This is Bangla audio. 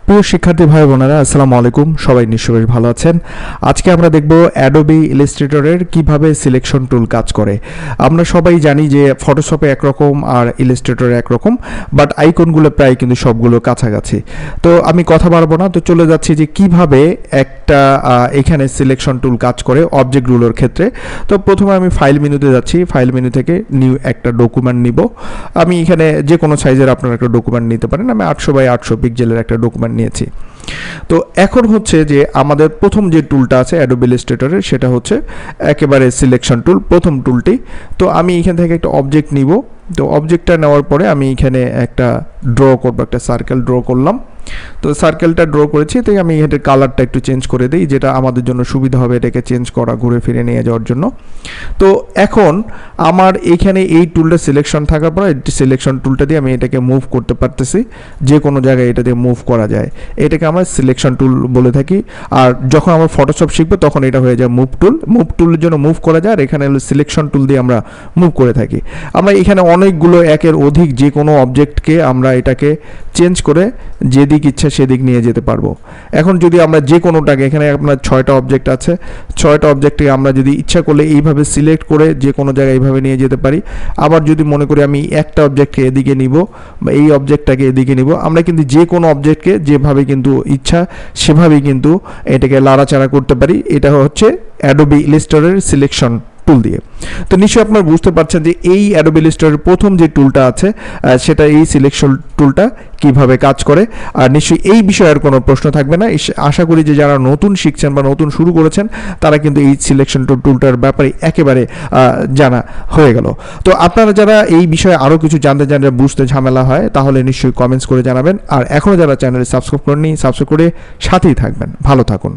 প্রিয় শিক্ষার্থী ভাই বোনেরা, আসসালামু আলাইকুম। সবাই নিশ্চয়ই ভালো আছেন। আজকে আমরা দেখব অ্যাডোবি ইলাস্ট্রেটরের কিভাবে সিলেকশন টুল কাজ করে। আমরা সবাই জানি যে ফটোশপে একরকম আর ইলাস্ট্রেটরে একরকম, বাট আইকনগুলো প্রায় কিন্তু সবগুলো কাছাকাছি। তো আমি কথা বাড়বো না, তো চলে যাচ্ছি যে কিভাবে একটা এখানে সিলেকশন টুল কাজ করে অবজেক্টগুলোর ক্ষেত্রে। তো প্রথমে আমি ফাইল মেনুতে যাচ্ছি, ফাইল মেনু থেকে নিউ একটা ডকুমেন্ট নিব। আমি এখানে যে কোনো সাইজের আপনারা একটা ডকুমেন্ট নিতে পারেন। আমি 800x800 পিক্সেলের একটা ডকুমেন্ট নিয়েছি। তো এখন হচ্ছে যে আমাদের প্রথম যে টুলটা আছে অ্যাডোবি ইলাস্ট্রেটরের, সেটা হচ্ছে একেবারে সিলেকশন টুল, প্রথম টুলটি। তো আমি এখান থেকে একটা অবজেক্ট নিব। তো অবজেক্টটা নেওয়ার পরে আমি এখানে একটা ড্র করব, একটা সার্কেল ড্র করলাম। তো সার্কেলটা ড্র করেছি, তাই আমি এটার কালারটা একটু চেঞ্জ করে দিই, যেটা আমাদের জন্য সুবিধা হবে এটাকে চেঞ্জ করা, ঘুরে ফিরে নিয়ে যাওয়ার জন্য। তো এখন আমার এইখানে এই টুলটা সিলেকশন থাকার পরে সিলেকশন টুলটা দিয়ে আমি এটাকে মুভ করতে পারতেছি, যে কোনো জায়গায় এটা দিয়ে মুভ করা যায়। এটাকে আমরা সিলেকশন টুল বলে থাকি। আর যখন আমরা ফটোশপ শিখবো তখন এটা হয়ে যায় মুভ টুল। মুভ টুলের জন্য মুভ করা যায়, আর এখানে হলো সিলেকশন টুল দিয়ে আমরা মুভ করে থাকি। আমরা এখানে অনেকগুলো একের অধিক যে কোনো অবজেক্টকে আমরা এটাকে চেঞ্জ করে যেদিক ইচ্ছা সেদিক নিয়ে যেতে পারবো। এখন যদি আমরা যে কোনোটাকে, এখানে আপনার 6টা অবজেক্ট আছে, 6টা অবজেক্টকে আমরা যদি ইচ্ছা করলে এইভাবে সিলেক্ট করে যে কোনো জায়গায় এইভাবে নিয়ে যেতে পারি। আবার যদি মনে করি আমি একটা অবজেক্টকে এদিকে নিব বা এই অবজেক্টটাকে এদিকে নিব, আমরা কিন্তু যে কোনো অবজেক্টকে যেভাবে কিন্তু ইচ্ছা সেভাবেই কিন্তু এটাকে লাড়াচাড়া করতে পারি। এটা হচ্ছে অ্যাডোবি ইলাস্ট্রেটরের সিলেকশন টুল দিয়ে। তো নিশ্চয়ই আপনারা বুঝতে পারছেন যে এই অ্যাডোবি ইলাস্ট্রেটরের প্রথম যে টুলটা আছে সেটা এই সিলেকশন টুলটা কিভাবে কাজ করে। আর নিশ্চয়ই এই বিষয়ে আর কোনো প্রশ্ন থাকবে না। আশা করি যে যারা নতুন শিখছেন বা নতুন শুরু করেছেন তারা কিন্তু এই সিলেকশন টুলটার ব্যাপারে একেবারে জানা হয়ে গেল। তো আপনারা যারা এই বিষয়ে আরও কিছু জানতে চান, বুঝতে ঝামেলা হয়, তাহলে নিশ্চয়ই কমেন্টস করে জানাবেন। আর এখনও যারা চ্যানেলে সাবস্ক্রাইব করেননি, সাবস্ক্রাইব করে সাথেই থাকবেন। ভালো থাকুন।